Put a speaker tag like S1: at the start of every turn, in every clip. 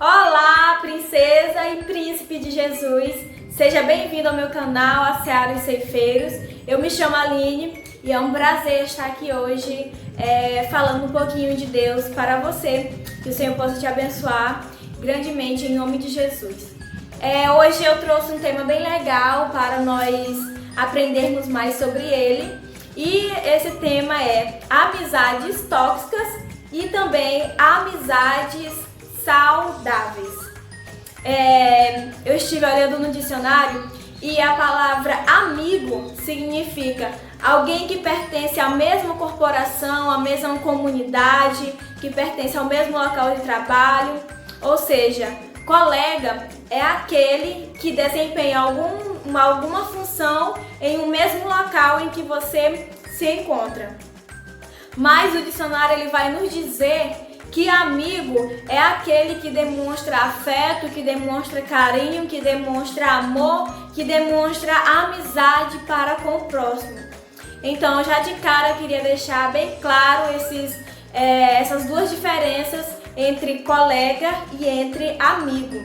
S1: Olá, princesa e príncipe de Jesus! Seja bem-vindo ao meu canal, a Seara e Ceifeiros. Eu me chamo Aline e é um prazer estar aqui hoje falando um pouquinho de Deus para você. Que o Senhor possa te abençoar grandemente em nome de Jesus. Hoje eu trouxe um tema bem legal para nós aprendermos mais sobre ele. E esse tema é amizades tóxicas e também amizades saudáveis. Eu estive olhando no dicionário e a palavra amigo significa alguém que pertence à mesma corporação, à mesma comunidade, que pertence ao mesmo local de trabalho. Ou seja, colega é aquele que desempenha alguma função em um mesmo local em que você se encontra. Mas o dicionário ele vai nos dizer que amigo é aquele que demonstra afeto, que demonstra carinho, que demonstra amor, que demonstra amizade para com o próximo. Então, já de cara, eu queria deixar bem claro essas duas diferenças entre colega e entre amigo.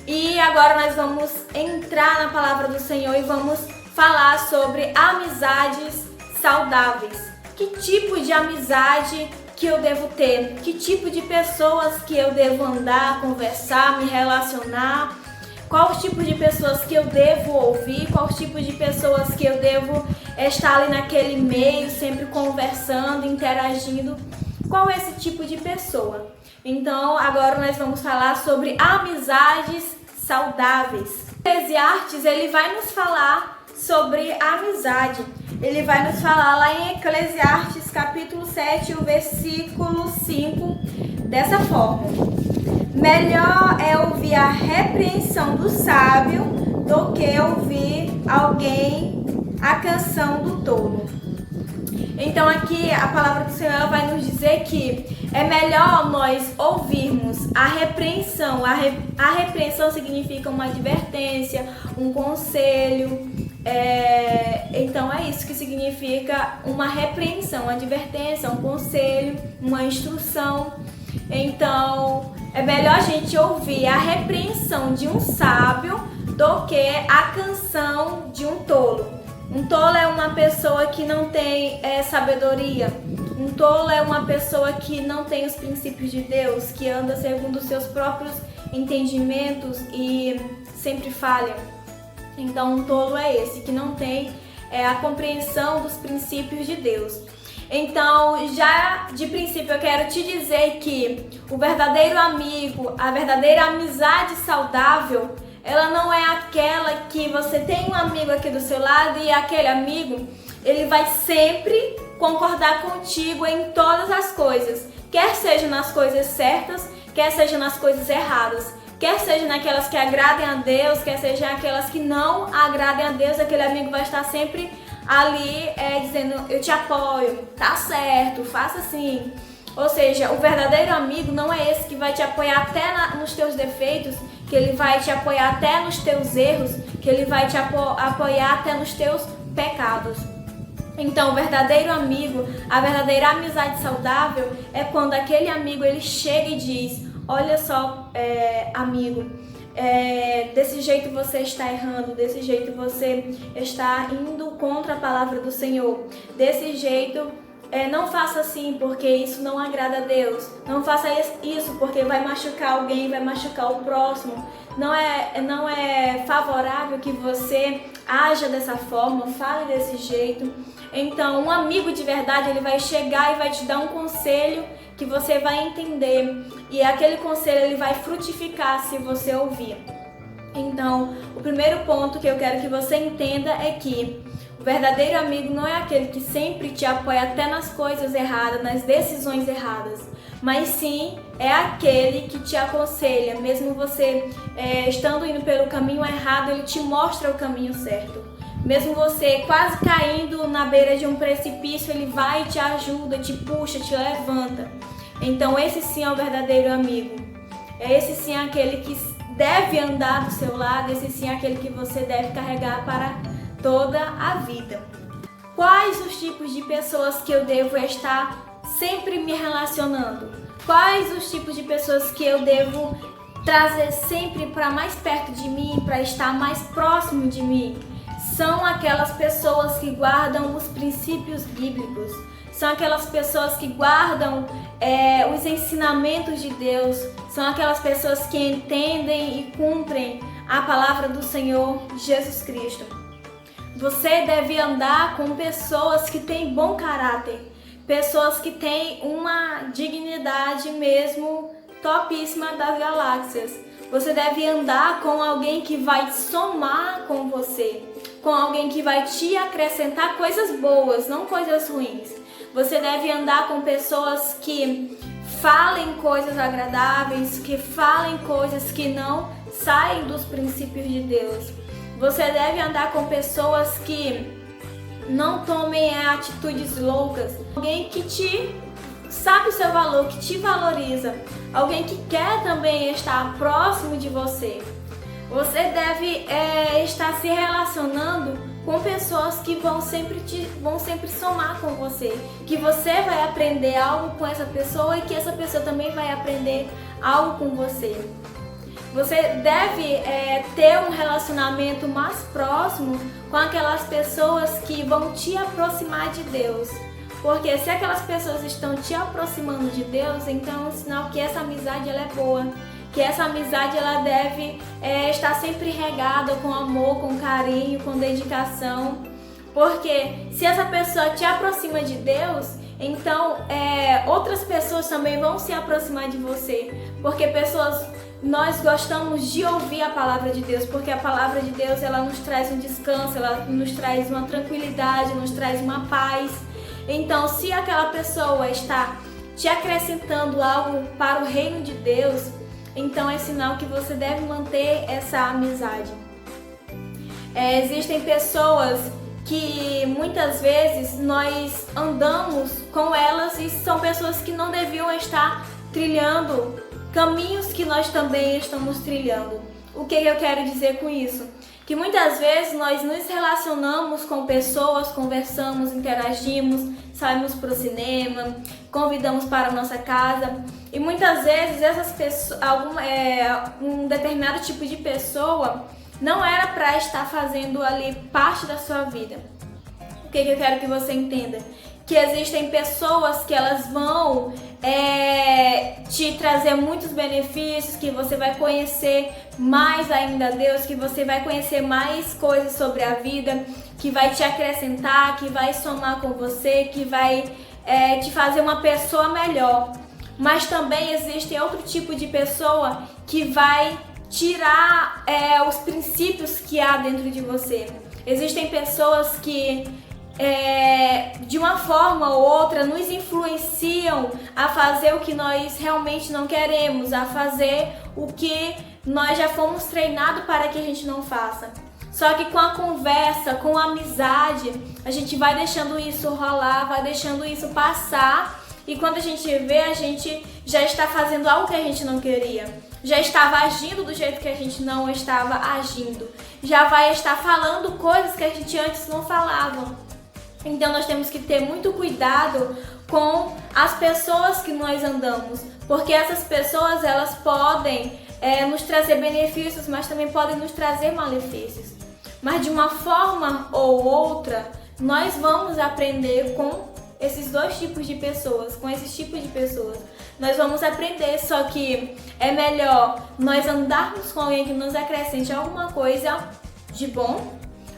S1: E agora nós vamos entrar na palavra do Senhor e vamos falar sobre amizades saudáveis. Que tipo de amizade que eu devo ter? Que tipo de pessoas que eu devo andar, conversar, me relacionar? Qual o tipo de pessoas que eu devo ouvir? Qual o tipo de pessoas que eu devo estar ali naquele meio, sempre conversando, interagindo? Qual é esse tipo de pessoa? Então, agora nós vamos falar sobre amizades saudáveis. Eclesiastes, ele vai nos falar sobre a amizade. Ele vai nos falar lá em Eclesiastes capítulo 7, o versículo 5, dessa forma: melhor é ouvir a repreensão do sábio do que ouvir a canção do tolo. Então aqui a palavra do Senhor vai nos dizer que é melhor nós ouvirmos a repreensão. A repreensão significa uma advertência, um conselho. Então é isso que significa uma repreensão, uma advertência, um conselho, uma instrução. Então é melhor a gente ouvir a repreensão de um sábio do que a canção de um tolo. Um tolo é uma pessoa que não tem sabedoria. Um tolo é uma pessoa que não tem os princípios de Deus, que anda segundo os seus próprios entendimentos e sempre falha. Então, um tolo é esse, que não tem a compreensão dos princípios de Deus. Então, já de princípio, eu quero te dizer que o verdadeiro amigo, a verdadeira amizade saudável, ela não é aquela que você tem um amigo aqui do seu lado e aquele amigo, ele vai sempre concordar contigo em todas as coisas, quer seja nas coisas certas, quer seja nas coisas erradas. Quer seja naquelas que agradem a Deus, quer seja aquelas que não agradem a Deus, aquele amigo vai estar sempre ali dizendo, eu te apoio, tá certo, faça assim. Ou seja, o verdadeiro amigo não é esse que vai te apoiar até nos teus defeitos, que ele vai te apoiar até nos teus erros, que ele vai te apoiar até nos teus pecados. Então, o verdadeiro amigo, a verdadeira amizade saudável é quando aquele amigo ele chega e diz: olha só, amigo, desse jeito você está errando, desse jeito você está indo contra a palavra do Senhor, desse jeito não faça assim porque isso não agrada a Deus, não faça isso porque vai machucar alguém, vai machucar o próximo, não é favorável que você haja dessa forma, fale desse jeito. Então, um amigo de verdade, ele vai chegar e vai te dar um conselho que você vai entender, e aquele conselho ele vai frutificar se você ouvir. Então, o primeiro ponto que eu quero que você entenda é que o verdadeiro amigo não é aquele que sempre te apoia até nas coisas erradas, nas decisões erradas, mas sim é aquele que te aconselha, mesmo você estando indo pelo caminho errado, ele te mostra o caminho certo. Mesmo você quase caindo na beira de um precipício, ele vai e te ajuda, te puxa, te levanta. Então esse sim é o verdadeiro amigo. Esse sim é aquele que deve andar do seu lado, esse sim é aquele que você deve carregar para toda a vida. Quais os tipos de pessoas que eu devo estar sempre me relacionando? Quais os tipos de pessoas que eu devo trazer sempre para mais perto de mim, para estar mais próximo de mim, são aquelas pessoas que guardam os princípios bíblicos, são aquelas pessoas que guardam os ensinamentos de Deus, são aquelas pessoas que entendem e cumprem a palavra do Senhor Jesus Cristo. Você deve andar com pessoas que têm bom caráter, pessoas que têm uma dignidade mesmo topíssima das galáxias. Você deve andar com alguém que vai somar com você, com alguém que vai te acrescentar coisas boas, não coisas ruins. Você deve andar com pessoas que falem coisas agradáveis, que falem coisas que não saem dos princípios de Deus. Você deve andar com pessoas que não tomem atitudes loucas. Alguém que sabe o seu valor, que te valoriza. Alguém que quer também estar próximo de você. Você deve estar se relacionando com pessoas que vão sempre somar com você. Que você vai aprender algo com essa pessoa e que essa pessoa também vai aprender algo com você. Você deve ter um relacionamento mais próximo com aquelas pessoas que vão te aproximar de Deus. Porque se aquelas pessoas estão te aproximando de Deus, então é um sinal que essa amizade ela é boa. Que essa amizade ela deve estar sempre regada com amor, com carinho, com dedicação. Porque se essa pessoa te aproxima de Deus, então outras pessoas também vão se aproximar de você. Porque nós gostamos de ouvir a palavra de Deus, porque a palavra de Deus ela nos traz um descanso, ela nos traz uma tranquilidade, nos traz uma paz. Então, se aquela pessoa está te acrescentando algo para o reino de Deus, então é sinal que você deve manter essa amizade. Existem pessoas que muitas vezes nós andamos com elas e são pessoas que não deviam estar trilhando caminhos que nós também estamos trilhando. O que eu quero dizer com isso? Que muitas vezes nós nos relacionamos com pessoas, conversamos, interagimos, saímos para o cinema, convidamos para a nossa casa e muitas vezes essas pessoas, um determinado tipo de pessoa não era para estar fazendo ali parte da sua vida. O que eu quero que você entenda? Que existem pessoas que elas vão te trazer muitos benefícios, que você vai conhecer mais ainda a Deus, que você vai conhecer mais coisas sobre a vida, que vai te acrescentar, que vai somar com você, que vai te fazer uma pessoa melhor. Mas também existe outro tipo de pessoa que vai tirar os princípios que há dentro de você. Existem pessoas que de uma forma ou outra nos influenciam a fazer o que nós realmente não queremos, a fazer o que nós já fomos treinados para que a gente não faça. Só que com a conversa, com a amizade, a gente vai deixando isso rolar, vai deixando isso passar e quando a gente vê, a gente já está fazendo algo que a gente não queria. Já estava agindo do jeito que a gente não estava agindo. Já vai estar falando coisas que a gente antes não falava. Então nós temos que ter muito cuidado com as pessoas que nós andamos, porque essas pessoas elas podem nos trazer benefícios, mas também podem nos trazer malefícios. Mas de uma forma ou outra, nós vamos aprender com esses dois tipos de pessoas, com esses tipos de pessoas. Nós vamos aprender, só que é melhor nós andarmos com alguém que nos acrescente alguma coisa de bom,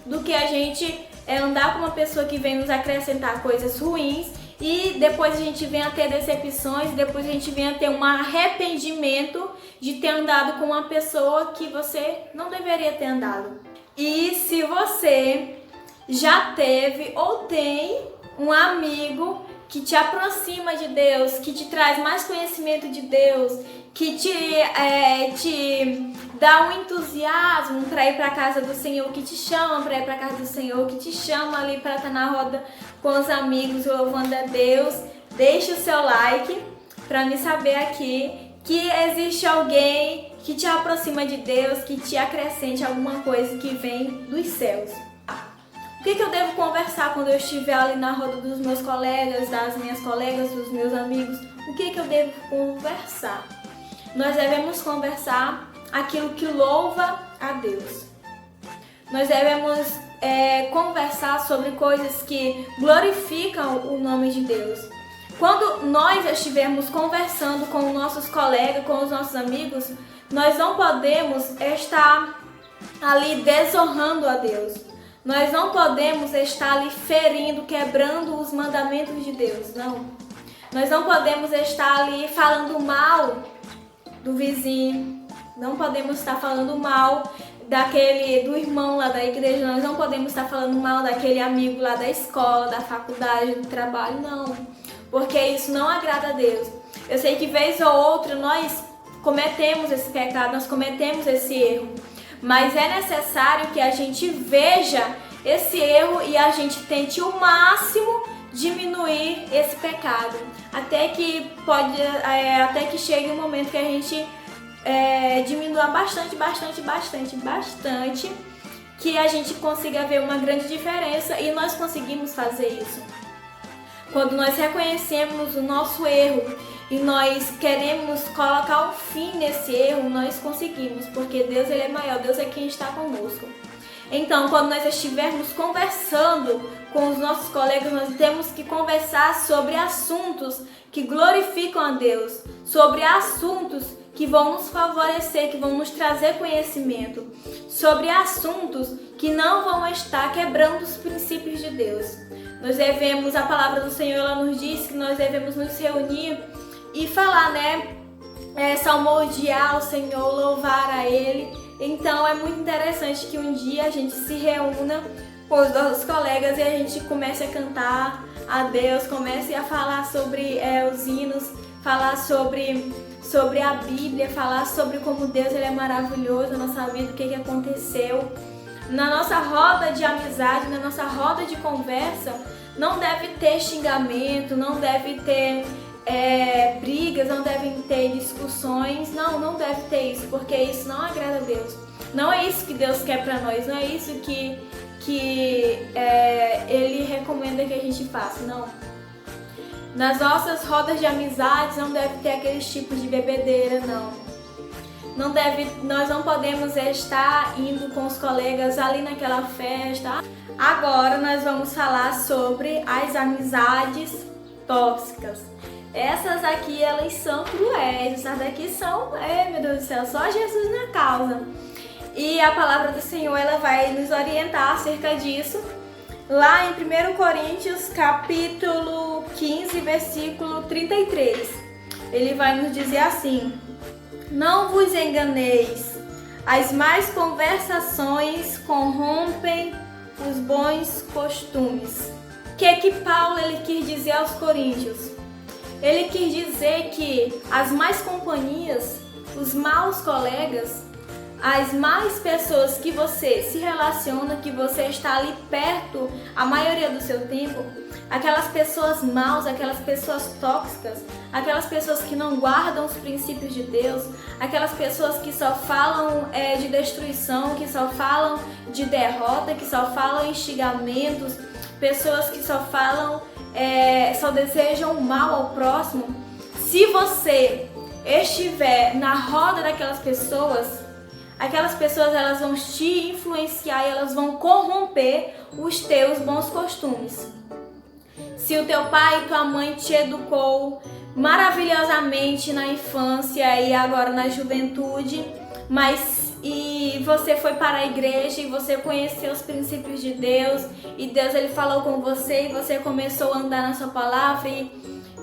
S1: do que a gente andar com uma pessoa que vem nos acrescentar coisas ruins e depois a gente vem a ter decepções, depois a gente vem a ter um arrependimento de ter andado com uma pessoa que você não deveria ter andado. E se você já teve ou tem um amigo que te aproxima de Deus, que te traz mais conhecimento de Deus, que te dá um entusiasmo para ir para a casa do Senhor, que te chama para ir para a casa do Senhor, que te chama ali para estar na roda com os amigos louvando a Deus, deixe o seu like para me saber aqui que existe alguém que te aproxima de Deus, que te acrescente alguma coisa que vem dos céus. O que eu devo conversar quando eu estiver ali na roda dos meus colegas, das minhas colegas, dos meus amigos? O que eu devo conversar? nós devemos conversar aquilo que louva a Deus. Nós devemos conversar sobre coisas que glorificam o nome de Deus. Quando nós estivermos conversando com os nossos colegas, com os nossos amigos, nós não podemos estar ali desonrando a Deus. Nós não podemos estar ali ferindo, quebrando os mandamentos de Deus, não. Nós não podemos estar ali falando mal do vizinho, não podemos estar falando mal do irmão lá da igreja, nós não podemos estar falando mal daquele amigo lá da escola, da faculdade, do trabalho, não. Porque isso não agrada a Deus. Eu sei que vez ou outra nós cometemos esse pecado, nós cometemos esse erro. Mas é necessário que a gente veja esse erro e a gente tente o máximo diminuir esse pecado. Até que chegue um momento que a gente diminua bastante, que a gente consiga ver uma grande diferença, e nós conseguimos fazer isso. Quando nós reconhecemos o nosso erro e nós queremos colocar um fim nesse erro, nós conseguimos, porque Deus ele é maior, Deus é quem está conosco. Então, quando nós estivermos conversando com os nossos colegas, nós temos que conversar sobre assuntos que glorificam a Deus, sobre assuntos que vão nos favorecer, que vão nos trazer conhecimento, sobre assuntos que não vão estar quebrando os princípios de Deus. A palavra do Senhor, ela nos diz que nós devemos nos reunir e falar, salmodiar o Senhor, louvar a Ele. Então é muito interessante que um dia a gente se reúna com os nossos colegas e a gente comece a cantar a Deus, comece a falar sobre os hinos, falar sobre a Bíblia, falar sobre como Deus ele é maravilhoso na nossa vida, o que aconteceu. Na nossa roda de amizade, na nossa roda de conversa, não deve ter xingamento, não deve ter brigas, não devem ter discussões, não deve ter isso, porque isso não agrada a Deus. Não é isso que Deus quer pra nós, não é isso que Ele recomenda que a gente faça, não. Nas nossas rodas de amizades não deve ter aqueles tipos de bebedeira, não. Nós não podemos estar indo com os colegas ali naquela festa. Agora nós vamos falar sobre as amizades tóxicas. Essas aqui, elas são cruéis, essas daqui são, meu Deus do céu, só Jesus na causa. E a palavra do Senhor, ela vai nos orientar acerca disso. Lá em 1 Coríntios, capítulo 15, versículo 33. Ele vai nos dizer assim: não vos enganeis, as más conversações corrompem os bons costumes. O que Paulo ele quis dizer aos coríntios? Ele quis dizer que as más companhias, os maus colegas, as más pessoas que você se relaciona, que você está ali perto a maioria do seu tempo, aquelas pessoas maus, aquelas pessoas tóxicas, aquelas pessoas que não guardam os princípios de Deus, aquelas pessoas que só falam de destruição, que só falam de derrota, que só falam em xingamentos, pessoas que só falam, só desejam mal ao próximo. Se você estiver na roda daquelas pessoas, aquelas pessoas elas vão te influenciar e elas vão corromper os teus bons costumes. Se o teu pai e tua mãe te educou maravilhosamente na infância e agora na juventude, e você foi para a igreja e você conheceu os princípios de Deus e Deus ele falou com você e você começou a andar na sua palavra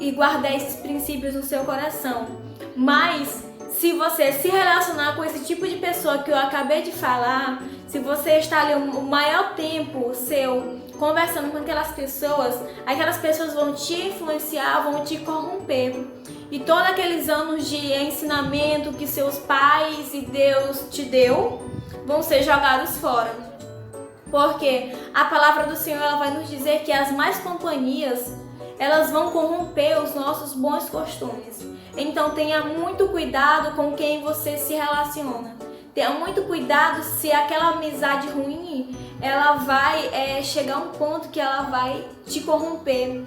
S1: e guardar esses princípios no seu coração. Mas se você se relacionar com esse tipo de pessoa que eu acabei de falar, se você está ali o maior tempo seu conversando com aquelas pessoas vão te influenciar, vão te corromper. E todos aqueles anos de ensinamento que seus pais e Deus te deu vão ser jogados fora. Porque a palavra do Senhor ela vai nos dizer que as más companhias elas vão corromper os nossos bons costumes. Então tenha muito cuidado com quem você se relaciona. Tenha muito cuidado se aquela amizade ruim, ela vai chegar a um ponto que ela vai te corromper.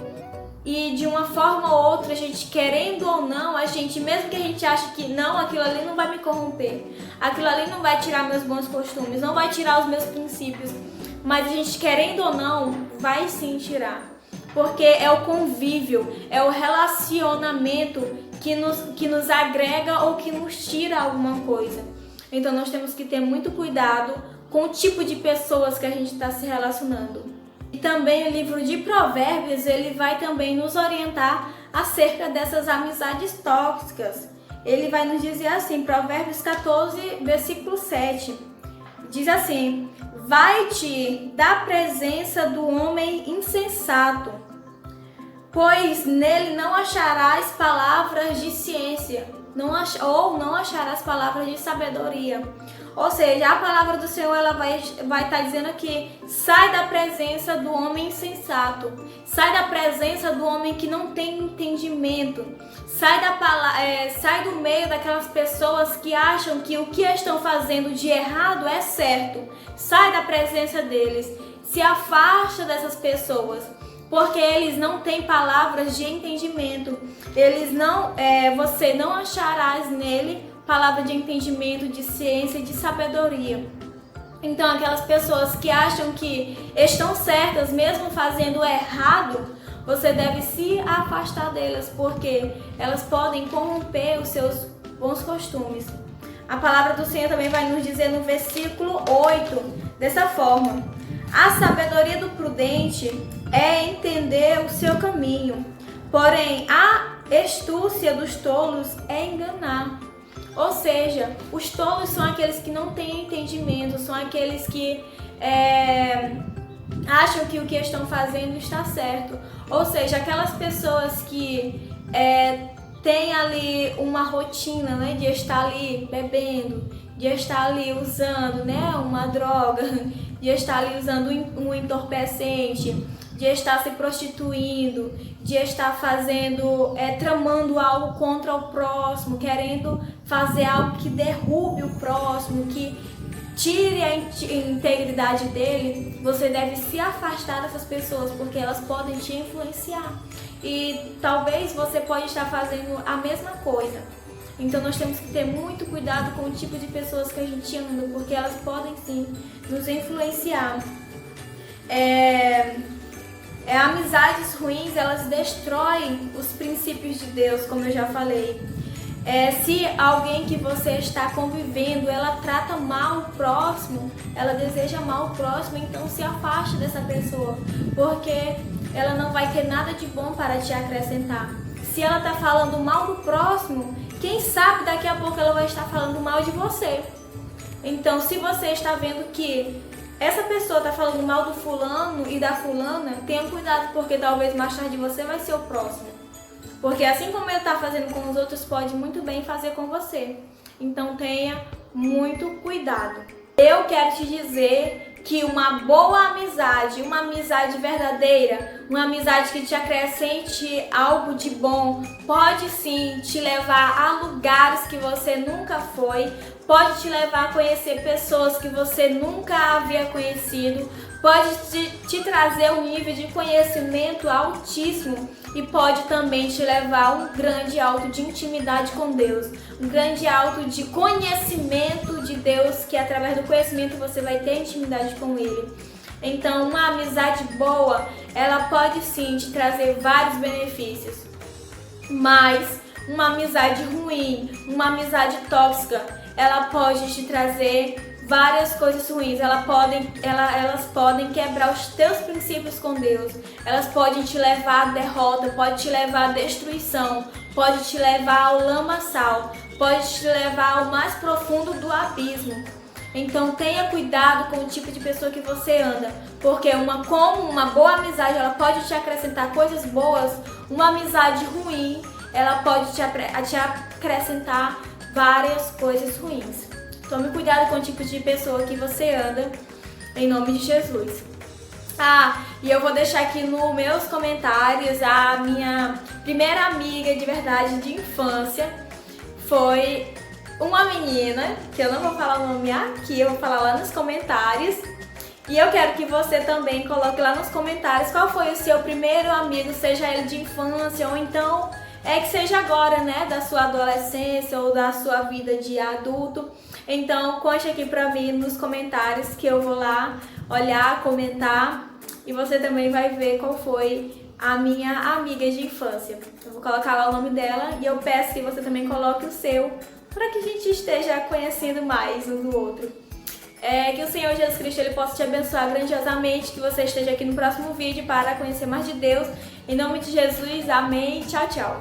S1: e de uma forma ou outra, a gente querendo ou não, a gente, mesmo que a gente ache que não, aquilo ali não vai me corromper, aquilo ali não vai tirar meus bons costumes, não vai tirar os meus princípios, mas a gente querendo ou não, vai sim tirar. Porque é o convívio, é o relacionamento que nos agrega ou que nos tira alguma coisa. Então nós temos que ter muito cuidado com o tipo de pessoas que a gente está se relacionando. E também o livro de Provérbios, ele vai também nos orientar acerca dessas amizades tóxicas. Ele vai nos dizer assim, Provérbios 14, versículo 7. Diz assim: vai-te da presença do homem insensato, pois nele não acharás palavras de ciência, ou não acharás palavras de sabedoria. Ou seja, a palavra do Senhor ela vai estar dizendo aqui: sai da presença do homem insensato, sai da presença do homem que não tem entendimento, sai do meio daquelas pessoas que acham que o que estão fazendo de errado é certo. Sai da presença deles, se afasta dessas pessoas, porque eles não têm palavras de entendimento. Você não acharás nele palavra de entendimento, de ciência e de sabedoria. Então, aquelas pessoas que acham que estão certas, mesmo fazendo errado, você deve se afastar delas, porque elas podem corromper os seus bons costumes. A palavra do Senhor também vai nos dizer no versículo 8, dessa forma: a sabedoria do prudente é entender o seu caminho, porém a astúcia dos tolos é enganar. Ou seja, os tolos são aqueles que não têm entendimento, são aqueles que acham que o que estão fazendo está certo. Ou seja, aquelas pessoas que têm ali uma rotina, né, de estar ali bebendo, de estar ali usando, né, uma droga, de estar ali usando um entorpecente, de estar se prostituindo, de estar tramando algo contra o próximo, querendo fazer algo que derrube o próximo, que tire a integridade dele. Você deve se afastar dessas pessoas, porque elas podem te influenciar. E talvez você pode estar fazendo a mesma coisa. Então nós temos que ter muito cuidado com o tipo de pessoas que a gente anda, porque elas podem sim nos influenciar. Amizades ruins, elas destroem os princípios de Deus, como eu já falei. Se alguém que você está convivendo, ela trata mal o próximo, ela deseja mal o próximo, então se afaste dessa pessoa, porque ela não vai ter nada de bom para te acrescentar. Se ela está falando mal do próximo, quem sabe daqui a pouco ela vai estar falando mal de você. Então, se você está vendo que essa pessoa está falando mal do fulano e da fulana, tenha cuidado, porque talvez mais tarde você vai ser o próximo. Porque assim como ele está fazendo com os outros, pode muito bem fazer com você. Então tenha muito cuidado. Eu quero te dizer que uma boa amizade, uma amizade verdadeira, uma amizade que te acrescente algo de bom, pode sim te levar a lugares que você nunca foi, pode te levar a conhecer pessoas que você nunca havia conhecido, pode te trazer um nível de conhecimento altíssimo e pode também te levar a um grande alto de intimidade com Deus, um grande alto de conhecimento de Deus, que através do conhecimento você vai ter intimidade com Ele. Então, uma amizade boa, ela pode sim te trazer vários benefícios, mas uma amizade ruim, uma amizade tóxica, ela pode te trazer várias coisas ruins. Elas podem quebrar os teus princípios com Deus. Elas podem te levar à derrota, pode te levar à destruição, pode te levar ao lamaçal, pode te levar ao mais profundo do abismo. Então tenha cuidado com o tipo de pessoa que você anda, porque como uma boa amizade, ela pode te acrescentar coisas boas, uma amizade ruim, ela pode te acrescentar várias coisas ruins. Tome cuidado com o tipo de pessoa que você anda, em nome de Jesus. E eu vou deixar aqui nos meus comentários, a minha primeira amiga de verdade de infância foi uma menina, que eu não vou falar o nome aqui, eu vou falar lá nos comentários. E eu quero que você também coloque lá nos comentários qual foi o seu primeiro amigo, seja ele de infância ou então que seja agora, né, da sua adolescência ou da sua vida de adulto. Então conte aqui pra mim nos comentários que eu vou lá olhar, comentar e você também vai ver qual foi a minha amiga de infância. Eu vou colocar lá o nome dela e eu peço que você também coloque o seu para que a gente esteja conhecendo mais um do outro. Que o Senhor Jesus Cristo ele possa te abençoar grandiosamente, que você esteja aqui no próximo vídeo para conhecer mais de Deus. Em nome de Jesus, amém. Tchau, tchau.